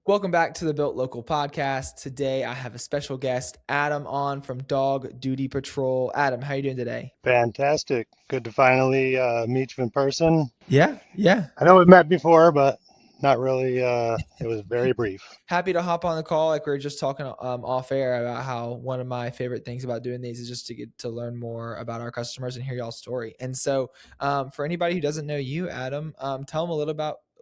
Welcome back to the Built Local podcast. Today I have a special guest, Adam, on from Dog Doody Patrol. Adam, how you doing today? Fantastic. Good to finally meet you in person. Yeah. I know we've met before, but not really. It was very brief. Happy to hop on the call. Like we were just talking off air about how one of my favorite things about doing these is just to get to learn more about our customers and hear y'all's story. And so, for anybody who doesn't know you, Adam, tell them a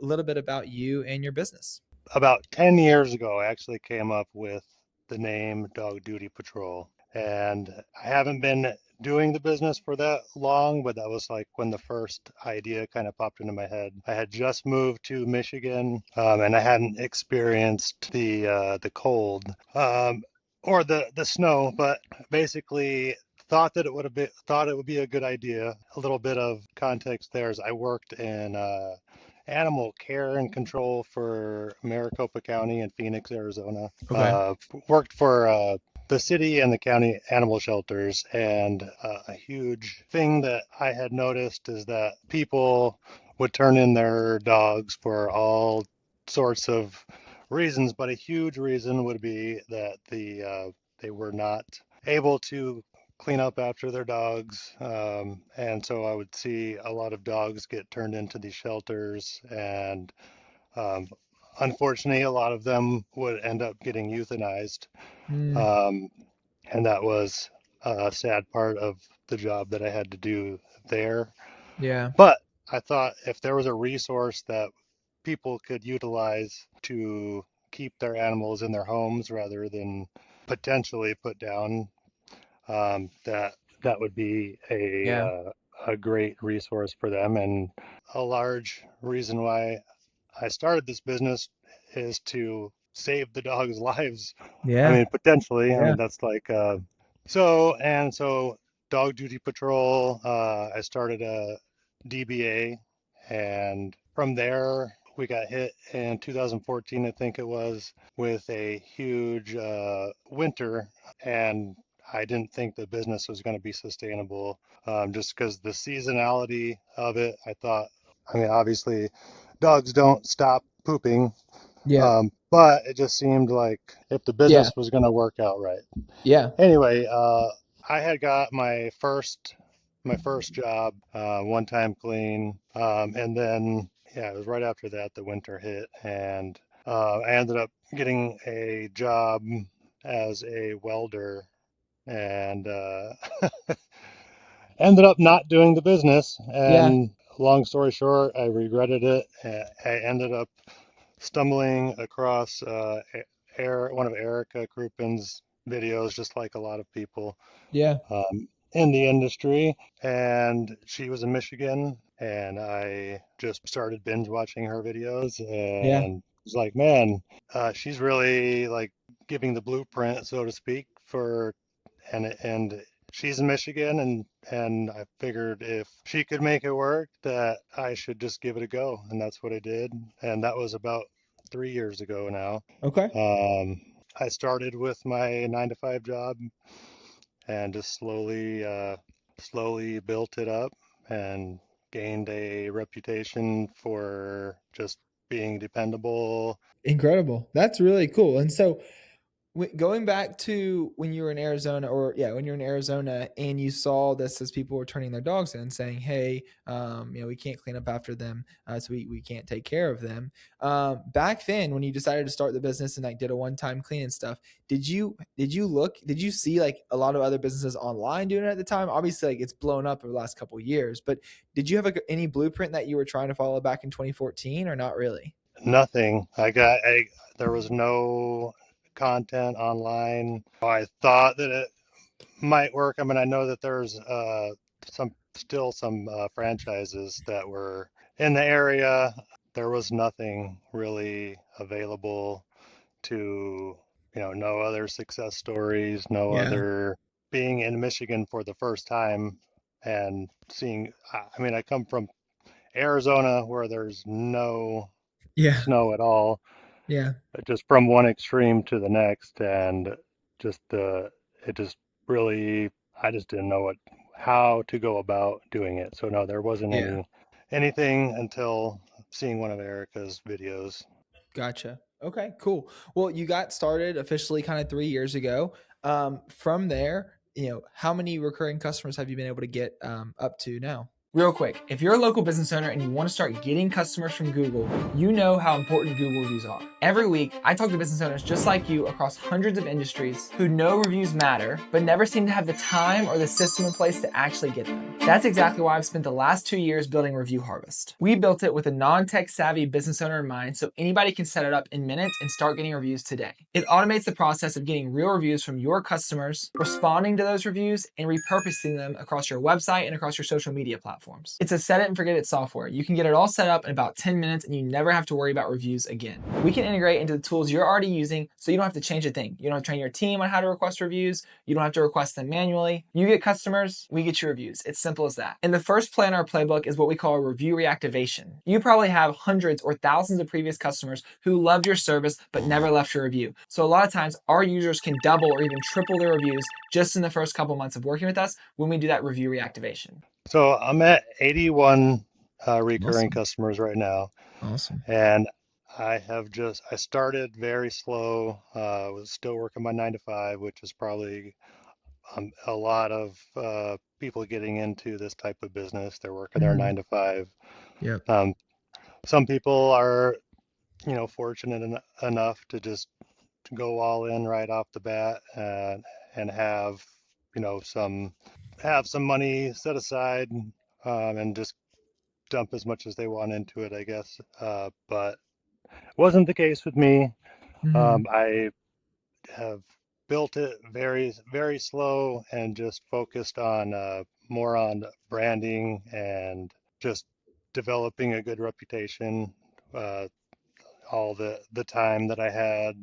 little bit about you and your business. About 10 years ago, I actually came up with the name Dog Duty Patrol. And I haven't been doing the business for that long, but that was like when the first idea kind of popped into my head. I had just moved to Michigan, and I hadn't experienced the cold or the snow, but basically thought it would be a good idea. A little bit of context there is I worked in animal care and control for Maricopa County in Phoenix, Arizona. Okay. Worked for the city and the county animal shelters. And a huge thing that I had noticed is that people would turn in their dogs for all sorts of reasons, but a huge reason would be that they were not able to clean up after their dogs. And so I would see a lot of dogs get turned into these shelters, and um, unfortunately, a lot of them would end up getting euthanized. Mm, Um, and that was a sad part of the job that I had to do there. yeah. But I thought if there was a resource that people could utilize to keep their animals in their homes rather than potentially put down, that would be Yeah. a great resource for them. And a large reason why I started this business is to save the dogs' lives. I Yeah. mean, potentially. I Yeah. mean, that's like so Dog Duty Patrol. I started a DBA, and from there we got hit in 2014, I think it was, with a huge winter, and I didn't think the business was going to be sustainable, just because the seasonality of it. I thought, I mean, obviously, dogs don't stop pooping, Yeah. but it just seemed like if the Yeah. business was going to work out right. Yeah. Anyway, I had got my first job, one time clean, and then yeah, it was right after that the winter hit, and I ended up getting a job as a welder, and ended up not doing the business. Yeah. And long story short, I regretted it. I ended up stumbling across one of Erica Krupin's videos, just like a lot of people Yeah. in the industry. And she was in Michigan, and I just started binge watching her videos Yeah. and was like, man, she's really like giving the blueprint, so to speak, for and she's in Michigan, and I figured if she could make it work, that I should just give it a go, and that's what I did. And that was about 3 years ago now. Okay. Um, I started with my 9 to 5 job and just slowly built it up and gained a reputation for just being dependable. Incredible. That's really cool. And so, going back to when you were in Arizona, or yeah, when you're in Arizona and you saw this as people were turning their dogs in, saying, "Hey, we can't clean up after them, so we can't take care of them." Back then, when you decided to start the business and like did a one-time clean and stuff, did you see like a lot of other businesses online doing it at the time? Obviously, like it's blown up over the last couple of years, but did you have like any blueprint that you were trying to follow back in 2014, or not really? Nothing. There was no content online. I thought that it might work. I mean, I know that there's some franchises that were in the area. There was nothing really available to, no other success stories, no Yeah. other being in Michigan for the first time and seeing. I mean, I come from Arizona where there's no Yeah. snow at all, Yeah. just from one extreme to the next, and just it just really, I just didn't know how to go about doing it. So no, there wasn't Yeah. anything until seeing one of Erica's videos. Gotcha. Okay, cool. Well, you got started officially kind of 3 years ago. From there, how many recurring customers have you been able to get up to now? Real quick, if you're a local business owner and you want to start getting customers from Google, you know how important Google reviews are. Every week, I talk to business owners just like you across hundreds of industries who know reviews matter, but never seem to have the time or the system in place to actually get them. That's exactly why I've spent the last 2 years building Review Harvest. We built it with a non-tech savvy business owner in mind, so anybody can set it up in minutes and start getting reviews today. It automates the process of getting real reviews from your customers, responding to those reviews, and repurposing them across your website and across your social media platforms. It's a set it and forget it software. You can get it all set up in about 10 minutes and you never have to worry about reviews again. We can integrate into the tools you're already using so you don't have to change a thing. You don't have to train your team on how to request reviews. You don't have to request them manually. You get customers, we get your reviews. It's simple as that. And the first play in our playbook is what we call a review reactivation. You probably have hundreds or thousands of previous customers who loved your service but never left your review. So a lot of times our users can double or even triple their reviews just in the first couple months of working with us when we do that review reactivation. So I'm at 81 recurring Awesome. customers right now, Awesome. and I started very slow. Was still working my 9 to 5, which is probably a lot of people getting into this type of business. They're working their Mhm. 9 to 5. Yep. Um, some people are, fortunate enough to just go all in right off the bat and have, some money set aside and just dump as much as they want into it, I guess. But wasn't the case with me. Mhm. I have built it very, very slow and just focused on more on branding and just developing a good reputation. Uh, all the time that I had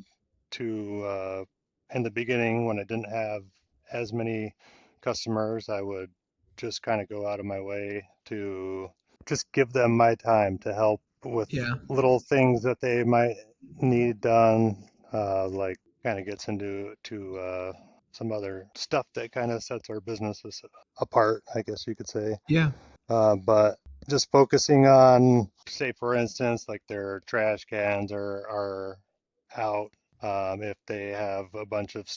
to in the beginning when I didn't have as many customers, I would just kind of go out of my way to just give them my time to help with Yeah. little things that they might need done, like kind of gets into some other stuff that kind of sets our businesses apart, I guess you could say. Yeah. But just focusing on, say, for instance, like their trash cans are out, if they have a bunch of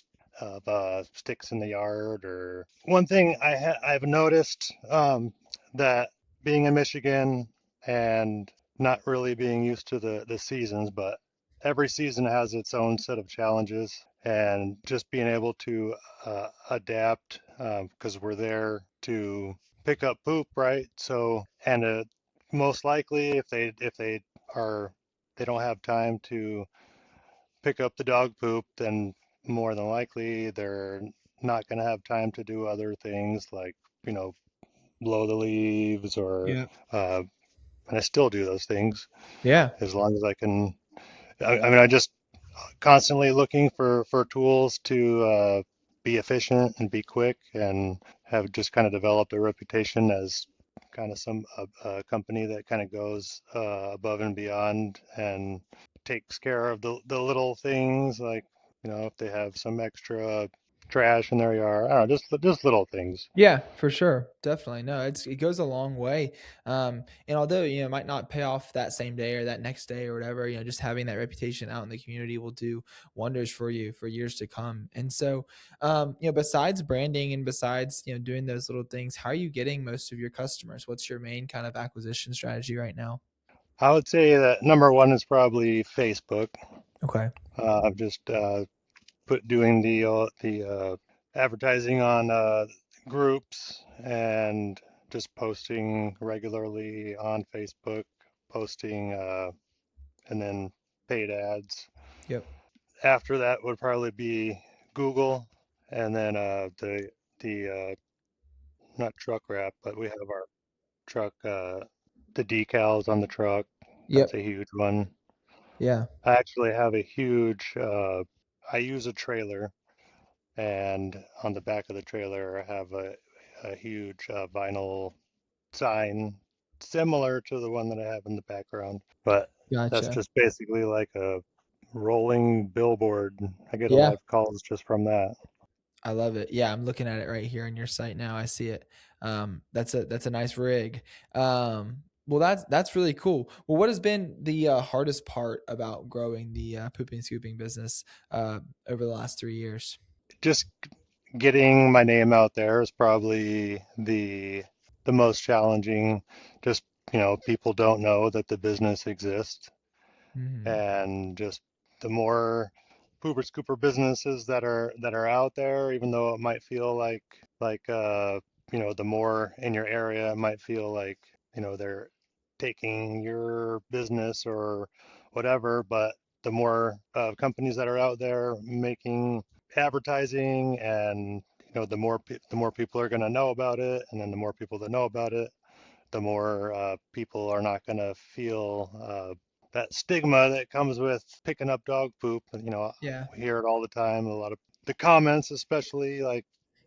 sticks in the yard. Or one thing I've noticed that being in Michigan and not really being used to the seasons, but every season has its own set of challenges, and just being able to adapt because we're there to pick up poop, right? So, and most likely, if they are they don't have time to pick up the dog poop, then more than likely they're not going to have time to do other things like, you know, blow the leaves or, Yeah. uh, and I still do those things Yeah. as long as I can. I mean, I just constantly looking for tools to be efficient and be quick, and have just kind of developed a reputation as kind of a company that kind of goes above and beyond and takes care of the little things, like, if they have some extra trash in their yard. I don't know, just little things. Yeah, for sure. Definitely. No, it goes a long way. And although, it might not pay off that same day or that next day or whatever, just having that reputation out in the community will do wonders for you for years to come. And so, besides branding and besides, doing those little things, how are you getting most of your customers? What's your main kind of acquisition strategy right now? I would say that number one is probably Facebook. Okay. I've just put doing the advertising on groups and just posting regularly on Facebook, posting and then paid ads. Yep. After that would probably be Google, and then the not truck wrap, but we have our truck the decals on the truck. That's Yep. a huge one. Yeah. I actually have a huge. I use a trailer, and on the back of the trailer, I have a huge vinyl sign similar to the one that I have in the background. But that's Gotcha. just basically like a rolling billboard. I get a lot Yeah. of calls just from that. I love it. Yeah, I'm looking at it right here on your site now. I see it. That's a nice rig. Well, that's really cool. Well, what has been the hardest part about growing the pooping and scooping business over the last 3 years? Just getting my name out there is probably the most challenging. Just, people don't know that the business exists, Hmm. and just the more pooper scooper businesses that are out there, even though it might feel like the more in your area, it might feel like, they're taking your business or whatever, but the more companies that are out there making advertising, and the more people are going to know about it, and then the more people that know about it, the more people are not going to feel that stigma that comes with picking up dog poop. And, Yeah. we hear it all the time. A lot of the comments, especially like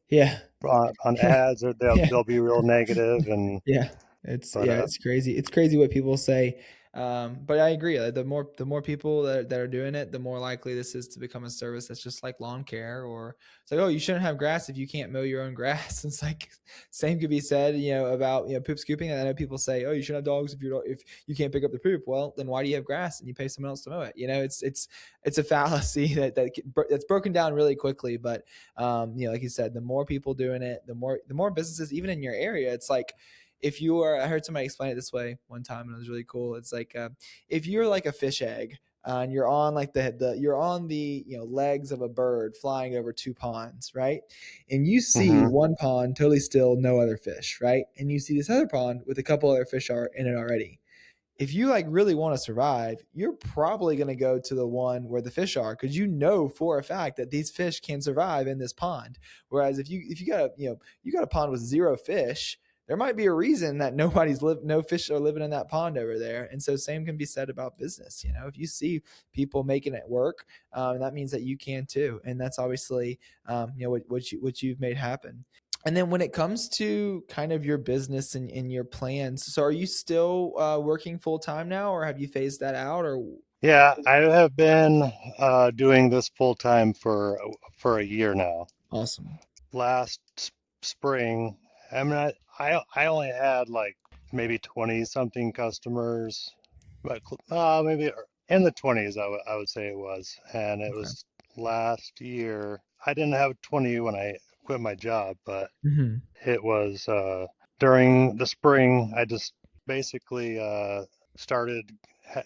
Yeah. on ads, or Yeah. they'll be real negative. And Yeah, it's but yeah, it's crazy. It's crazy what people say. But I agree. The more people that are doing it, the more likely this is to become a service that's just like lawn care, or it's like, oh, you shouldn't have grass if you can't mow your own grass. It's like same could be said, about poop scooping. And I know people say, oh, you shouldn't have dogs if you can't pick up the poop. Well, then why do you have grass and you pay someone else to mow it? It's a fallacy that's broken down really quickly. But like you said, the more people doing it, the more businesses, even in your area, it's like if you are, I heard somebody explain it this way one time and it was really cool. It's like if you're like a fish egg and you're on like you're on the legs of a bird flying over two ponds, right? And you see hmm one pond totally still, no other fish, right? And you see this other pond with a couple other fish are in it already. If you like really want to survive, you're probably going to go to the one where the fish are because you know for a fact that these fish can survive in this pond. Whereas if you got you got a pond with zero fish, there might be a reason that no fish are living in that pond over there. And so same can be said about business. If you see people making it work, that means that you can too, and that's obviously what you've made happen. And then when it comes to kind of your business and your plans, so are you still working full time now, or have you phased that out? Or Yeah, I have been doing this full time for a year now. awesome. Last spring, I mean, I only had like maybe 20 something customers, but maybe in the 20s, I would say it was. And it Okay. was last year. I didn't have 20 when I quit my job, but Hmm. it was during the spring. I just basically started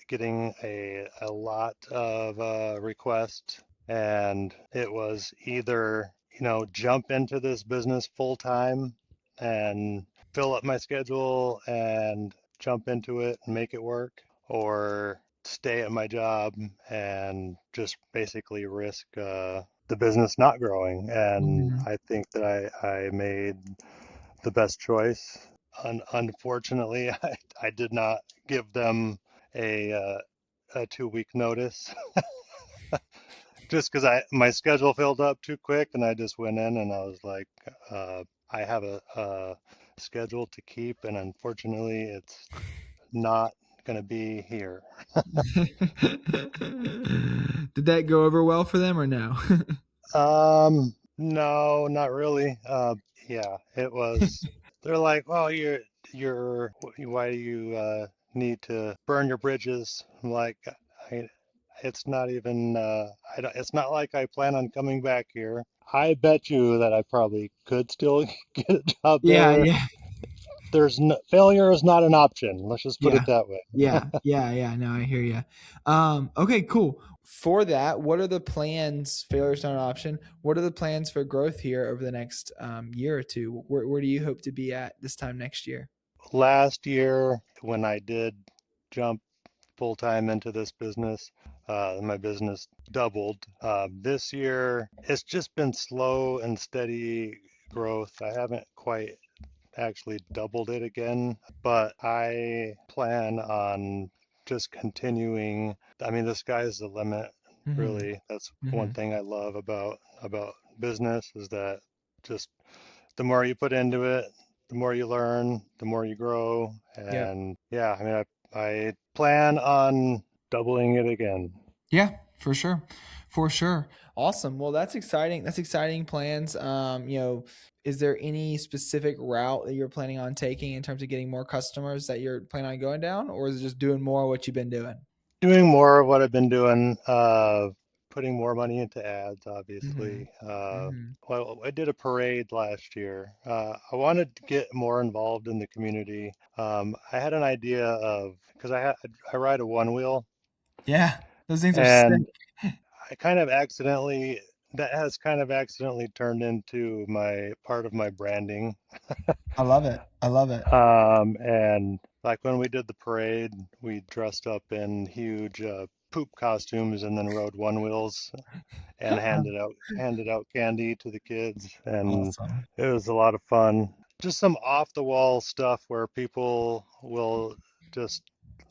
getting a lot of requests, and it was either, jump into this business full time and fill up my schedule and jump into it and make it work, or stay at my job and just basically risk the business not growing. And Hmm. I think that I made the best choice. Unfortunately, I did not give them a 2 week notice just because my schedule filled up too quick, and I just went in and I was like, I have a schedule to keep, and unfortunately, it's not going to be here. Did that go over well for them or no? No, not really. Yeah, it was. They're like, "Oh, why do you need to burn your bridges?" I'm like, I, it's not even, it's not like I plan on coming back here. I bet you that I probably could still get a job Yeah, there. yeah. There's no, failure is not an option. Let's just put Yeah. it that way. Yeah. No, I hear you. Okay, cool. For that, what are the plans? Failure's not an option. What are the plans for growth here over the next year or two? Where do you hope to be at this time next year? Last year, when I did jump full time into this business. My business doubled. This year, it's just been slow and steady growth. I haven't quite actually doubled it again, but I plan on just continuing. I mean, the sky's the limit, Hmm. really. That's one Hmm. thing I love about business, is that just the more you put into it, the more you learn, the more you grow. Yep. And yeah, I mean, I plan on doubling it again. Yeah, for sure. For sure. Awesome. Well, that's exciting. That's exciting plans. is there any specific route that you're planning on taking in terms of getting more customers that you're planning on going down, or is it just doing more of what you've been doing? Doing more of what I've been doing, putting more money into ads, Mm-hmm. obviously. Mm-hmm. Well, I did a parade last year. I wanted to get more involved in the community. I had an idea of, because I ride a one wheel, Yeah, those things are sick. and I kind of accidentally, that has kind of accidentally turned into my part of my branding. I love it. I love it. And like when we did the parade, we dressed up in huge poop costumes and then rode one wheels and handed out candy to the kids, and Awesome. it was a lot of fun. Just some off the wall stuff where people will just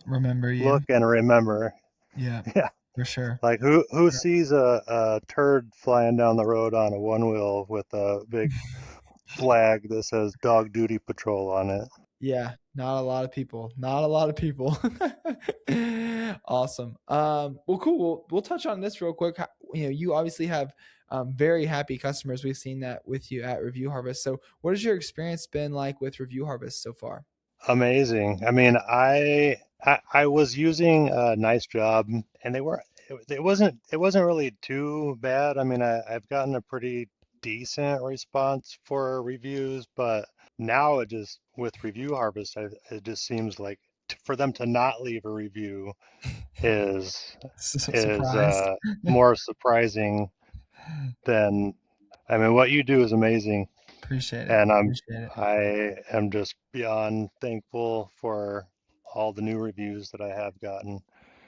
Remember you. look and remember. Yeah, Yeah, for sure. like who sees a turd flying down the road on a one wheel with a big flag that says Dog Duty Patrol on it? Yeah, not a lot of people. Not a lot of people. Awesome. Well, cool. We'll touch on this real quick. You obviously have very happy customers. We've seen that with you at Review Harvest. So, what has your experience been like with Review Harvest so far? Amazing. I mean, I was using a nice job, and it wasn't really too bad. I mean, I've gotten a pretty decent response for reviews, but now it just with Review Harvest, it just seems like for them to not leave a review is is Surprise. more surprising than, I mean, what you do is amazing. Appreciate it. And Appreciate it. I am just beyond thankful for all the new reviews that I have gotten.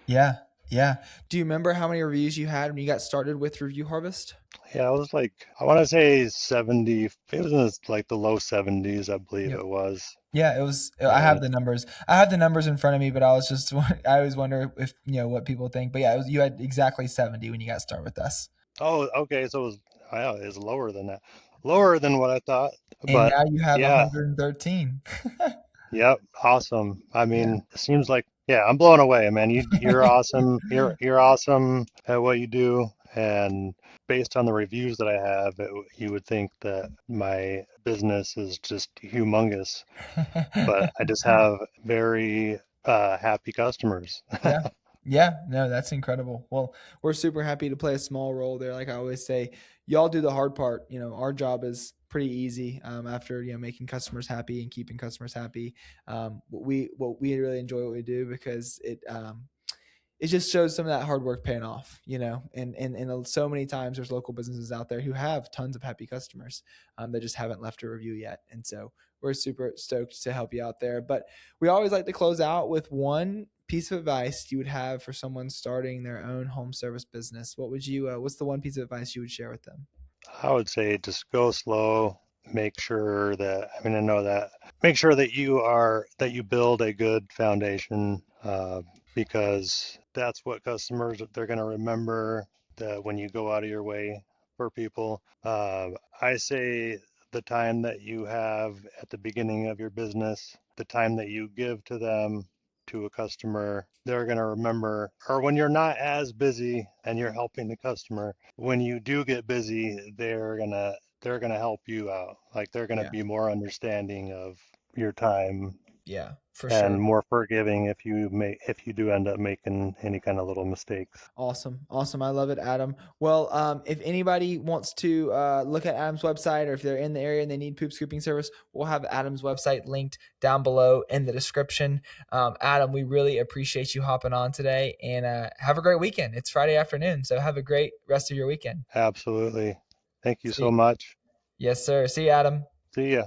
Yeah. Yeah. Do you remember how many reviews you had when you got started with Review Harvest? Yeah, it was like, I want to say 70, it was in like the low 70s, I believe Yep. it was. Yeah, it was. I have And the numbers. I have the numbers in front of me, but I was just. I always wonder if what people think. But yeah, it was. You had exactly 70 when you got started with us, oh, okay, so it was, wow, it was lower than that. Lower than what I thought. and But now you have yeah, 113. yep, awesome. I Yeah. mean, it seems like, yeah, I'm blown away, man. You're awesome. You're awesome at what you do, and based on the reviews that I have, you would think that my business is just humongous, but I just have very happy customers. Yeah. Yeah. No, that's incredible. Well, we're super happy to play a small role there. Like I always say, y'all do the hard part. Our job is pretty easy after, making customers happy and keeping customers happy. We really enjoy what we do because it just shows some of that hard work paying off, and so many times there's local businesses out there who have tons of happy customers that just haven't left a review yet. And so we're super stoked to help you out there. But we always like to close out with one piece of advice you would have for someone starting their own home service business. What's the one piece of advice you would share with them? I would say just go slow. Make sure that, I mean, I know that, make sure that you build a good foundation, because that's what customers, they're going to remember that when you go out of your way for people. I say the time that you have at the beginning of your business, the time that you give to them, to a customer, they're going to remember, or when you're not as busy and you're helping the customer, when you do get busy, they're gonna help you out. Like they're gonna Yeah. be more understanding of your time Yeah, for and sure. more forgiving if you do end up making any kind of little mistakes. Awesome. Awesome. I love it, Adam. Well, if anybody wants to look at Adam's website, or if they're in the area and they need poop scooping service, we'll have Adam's website linked down below in the description. Adam, we really appreciate you hopping on today, and have a great weekend. It's Friday afternoon, so have a great rest of your weekend. Absolutely. Thank you so See, much. yes, sir. See you, Adam. See ya.